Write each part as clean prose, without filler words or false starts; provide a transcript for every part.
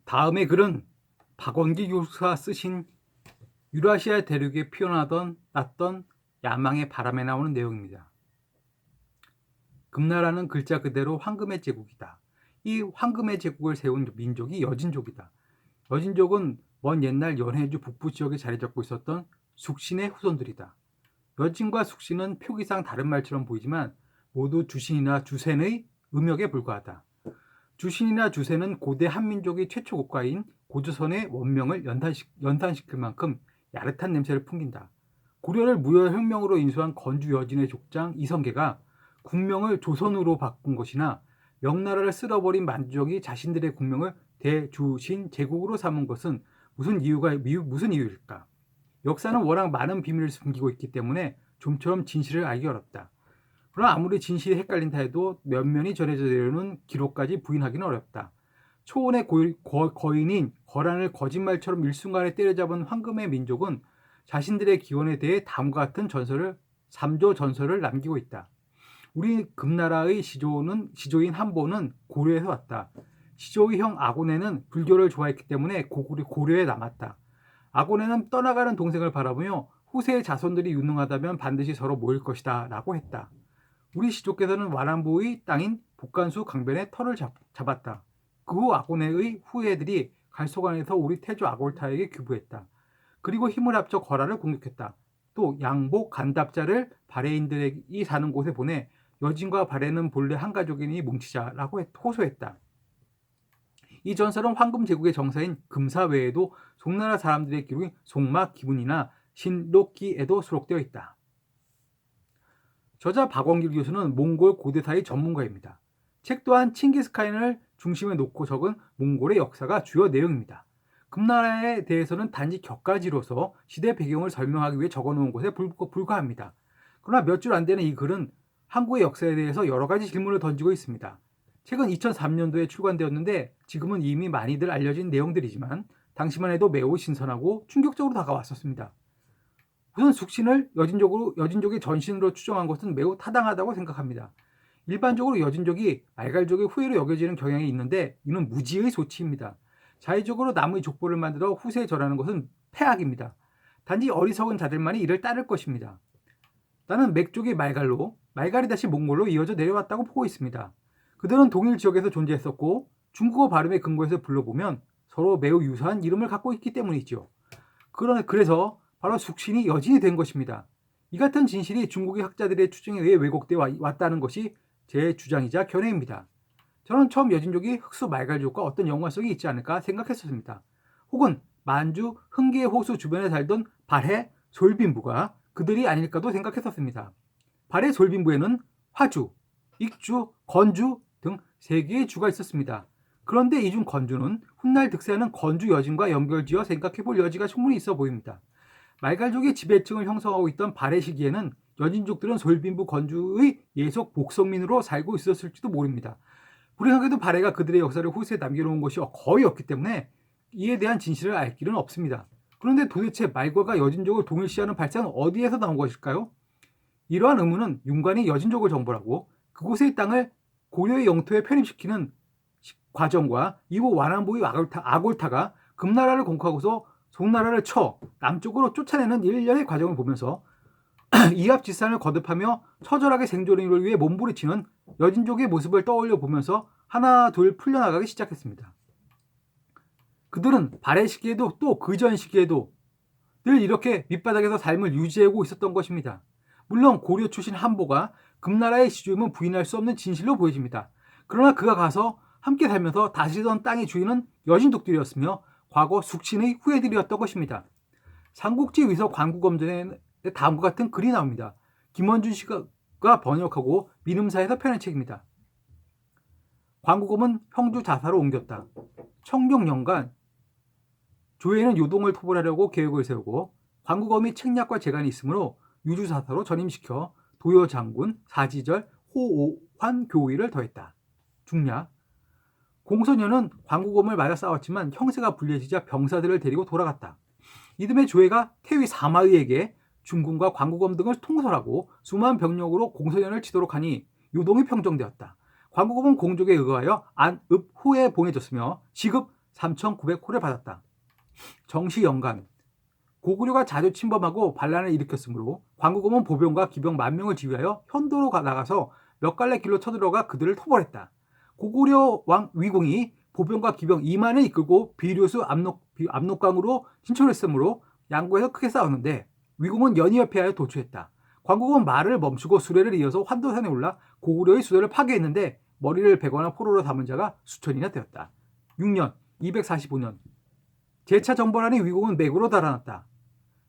다음의 글은 박원기 교수가 쓰신 유라시아 대륙에 피어나던 났던 야망의 바람에 나오는 내용입니다. 금나라는 글자 그대로 황금의 제국이다. 이 황금의 제국을 세운 민족이 여진족이다. 여진족은 먼 옛날 연해주 북부 지역에 자리 잡고 있었던 숙신의 후손들이다. 여진과 숙신은 표기상 다른 말처럼 보이지만 모두 주신이나 주센의 음역에 불과하다. 주신이나 주센은 고대 한민족의 최초 국가인 고조선의 원명을 연탄시킬 만큼 야릇한 냄새를 풍긴다. 고려를 무혈혁명으로 인수한 건주 여진의 족장 이성계가 국명을 조선으로 바꾼 것이나 명나라를 쓸어버린 만주족이 자신들의 국명을 대주신 제국으로 삼은 것은 무슨 이유일까? 역사는 워낙 많은 비밀을 숨기고 있기 때문에 좀처럼 진실을 알기 어렵다. 그러나 아무리 진실이 헷갈린다 해도 면면이 전해져 내려오는 기록까지 부인하기는 어렵다. 초원의 거인인 거란을 거짓말처럼 일순간에 때려잡은 황금의 민족은 자신들의 기원에 대해 다음과 같은 삼조 전설을 남기고 있다. 우리 금나라의 시조인 한보는 고려에서 왔다. 시조의 형 아고네는 불교를 좋아했기 때문에 고려에 남았다. 아고네는 떠나가는 동생을 바라보며 후세의 자손들이 유능하다면 반드시 서로 모일 것이다 라고 했다. 우리 시조께서는 와란보의 땅인 북간수 강변에 터를 잡았다. 그 후 아고네의 후예들이 갈소관에서 우리 태조 아골타에게 규부했다. 그리고 힘을 합쳐 거라를 공격했다. 또 양복 간답자를 발해인들이 사는 곳에 보내 여진과 발해는 본래 한 가족이니 뭉치자라고 호소했다. 이 전설은 황금 제국의 정사인 금사 외에도 송나라 사람들의 기록인 송막 기문이나 신록기에도 수록되어 있다. 저자 박원길 교수는 몽골 고대사의 전문가입니다. 책 또한 칭기스칸을 중심에 놓고 적은 몽골의 역사가 주요 내용입니다. 금나라에 대해서는 단지 격가지로서 시대 배경을 설명하기 위해 적어놓은 것에 불과합니다. 그러나 몇 줄 안 되는 이 글은 한국의 역사에 대해서 여러 가지 질문을 던지고 있습니다. 책은 2003년도에 출간되었는데 지금은 이미 많이들 알려진 내용들이지만 당시만 해도 매우 신선하고 충격적으로 다가왔었습니다. 우선 숙신을 여진족의 전신으로 추정한 것은 매우 타당하다고 생각합니다. 일반적으로 여진족이 말갈족의 후예로 여겨지는 경향이 있는데 이는 무지의 소치입니다. 자의적으로 남의 족보를 만들어 후세에 절하는 것은 폐악입니다. 단지 어리석은 자들만이 이를 따를 것입니다. 나는 맥족이 말갈이 다시 몽골로 이어져 내려왔다고 보고 있습니다. 그들은 동일 지역에서 존재했었고 중국어 발음의 근거에서 불러보면 서로 매우 유사한 이름을 갖고 있기 때문이죠. 그래서 바로 숙신이 여진이 된 것입니다. 이 같은 진실이 중국의 학자들의 추정에 의해 왜곡되어 왔다는 것이 제 주장이자 견해입니다. 저는 처음 여진족이 흑수 말갈족과 어떤 연관성이 있지 않을까 생각했었습니다. 혹은 만주 흥계 호수 주변에 살던 발해 솔빈부가 그들이 아닐까도 생각했었습니다. 발해 솔빈부에는 화주, 익주, 건주 등 3개의 주가 있었습니다. 그런데 이 중 건주는 훗날 득세하는 건주 여진과 연결지어 생각해볼 여지가 충분히 있어 보입니다. 말갈족의 지배층을 형성하고 있던 발해 시기에는 여진족들은 솔빈부 건주의 예속 복성민으로 살고 있었을지도 모릅니다. 불행하게도 발해가 그들의 역사를 후세에 남겨놓은 것이 거의 없기 때문에 이에 대한 진실을 알 길은 없습니다. 그런데 도대체 말과가 여진족을 동일시하는 발상은 어디에서 나온 것일까요? 이러한 의문은 윤관이 여진족을 정벌하고 그곳의 땅을 고려의 영토에 편입시키는 과정과 이후 와란보의 아골타가 금나라를 공격하고서 송나라를 쳐 남쪽으로 쫓아내는 일련의 과정을 보면서 이합집산을 거듭하며 처절하게 생존을 위해 몸부리치는 여진족의 모습을 떠올려 보면서 하나 둘 풀려나가기 시작했습니다. 그들은 발해 시기에도 또 그전 시기에도 늘 이렇게 밑바닥에서 삶을 유지하고 있었던 것입니다. 물론 고려 출신 한보가 금나라의 시주임은 부인할 수 없는 진실로 보여집니다. 그러나 그가 가서 함께 살면서 다스리던 땅의 주인은 여진족들이었으며 과거 숙신의 후예들이었던 것입니다. 삼국지 위서 관구검전에 다음과 같은 글이 나옵니다. 김원준 씨가 번역하고 민음사에서 펴낸 책입니다. 관구검은 형주 자사로 옮겼다. 청룡연간 조회는 요동을 토벌하려고 계획을 세우고 관구검이 책략과 재간이 있으므로 유주사사로 전임시켜 도여장군, 사지절, 호오환 교의를 더했다. 중략 공소년은 관구검을 맞아 싸웠지만 형세가 불리해지자 병사들을 데리고 돌아갔다. 이듬해 조회가 태위 사마의에게 중군과 관구검 등을 통솔하고 수만 병력으로 공소년을 치도록 하니 요동이 평정되었다. 관구검은 공족에 의하여 안읍 후에 보내졌으며 시급 3,900호를 받았다. 정시연간 고구려가 자주 침범하고 반란을 일으켰으므로 광구검은 보병과 기병 10,000명을 지휘하여 현도로 나가서 몇 갈래 길로 쳐들어가 그들을 토벌했다. 고구려 왕 위공이 보병과 기병 20,000을 이끌고 비류수 압록강으로 진출했으므로 양구에서 크게 싸웠는데 위공은 연이어 패하여 도주했다. 광국은 말을 멈추고 수레를 이어서 환도산에 올라 고구려의 수도를 파괴했는데 머리를 베거나 포로로 담은 자가 수천이나 되었다. 6년 245년 제차 정벌하니 위공은 맥으로 달아났다.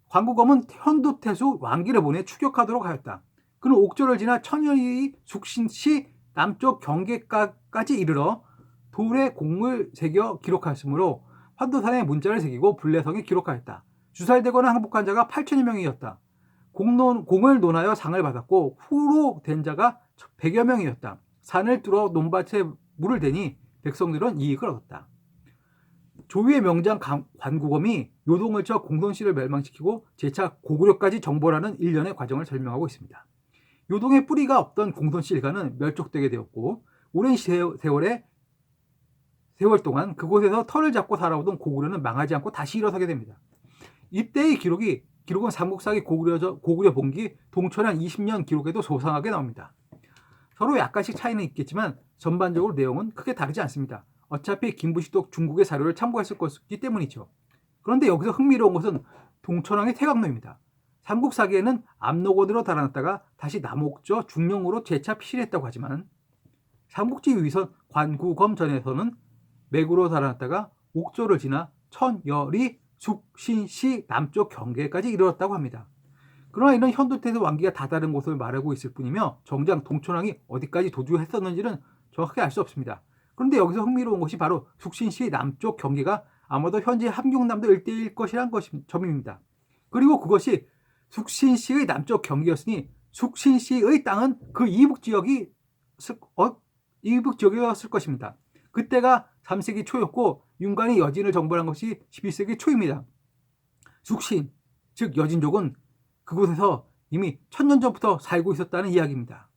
광구검은 현도태수 왕기를 보내 추격하도록 하였다. 그는 옥조를 지나 천여리 숙신시 남쪽 경계까지 이르러 돌에 공을 새겨 기록하였으므로 환도산에 문자를 새기고 불레성에 기록하였다. 주살되거나 항복한 자가 8,000여 명이었다. 공을 논하여 상을 받았고 후로 된 자가 100여 명이었다. 산을 뚫어 논밭에 물을 대니 백성들은 이익을 얻었다. 조위의 명장 관구검이 요동을 쳐 공손씨를 멸망시키고 재차 고구려까지 정벌하는 일련의 과정을 설명하고 있습니다. 요동의 뿌리가 없던 공손씨 일가는 멸족되게 되었고 오랜 세월 동안 그곳에서 터를 잡고 살아오던 고구려는 망하지 않고 다시 일어서게 됩니다. 이때의 기록은 삼국사기 고구려 본기 동천왕 20년 기록에도 소상하게 나옵니다. 서로 약간씩 차이는 있겠지만 전반적으로 내용은 크게 다르지 않습니다. 어차피 김부식도 중국의 자료를 참고했을 것이기 때문이죠. 그런데 여기서 흥미로운 것은 동천왕의 태각노입니다. 삼국사기에는 압록원으로 달아났다가 다시 남옥저 중령으로 재차 피실했다고 하지만 삼국지 위선 관구검 전에서는 맥으로 달아났다가 옥조를 지나 천여리 숙신시 남쪽 경계까지 이르렀다고 합니다. 그러나 이런 현도태수 왕기가 다다른 곳을 말하고 있을 뿐이며 정작 동천왕이 어디까지 도주했었는지는 정확하게 알 수 없습니다. 그런데 여기서 흥미로운 것이 바로 숙신시 남쪽 경계가 아마도 현재 함경남도 일대일 것이란 점입니다. 그리고 그것이 숙신시의 남쪽 경계였으니 숙신시의 땅은 그 이북 지역이었을 것입니다. 그때가 3세기 초였고 윤관이 여진을 정벌한 것이 11세기 초입니다. 숙신, 즉 여진족은 그곳에서 이미 1000년 전부터 살고 있었다는 이야기입니다.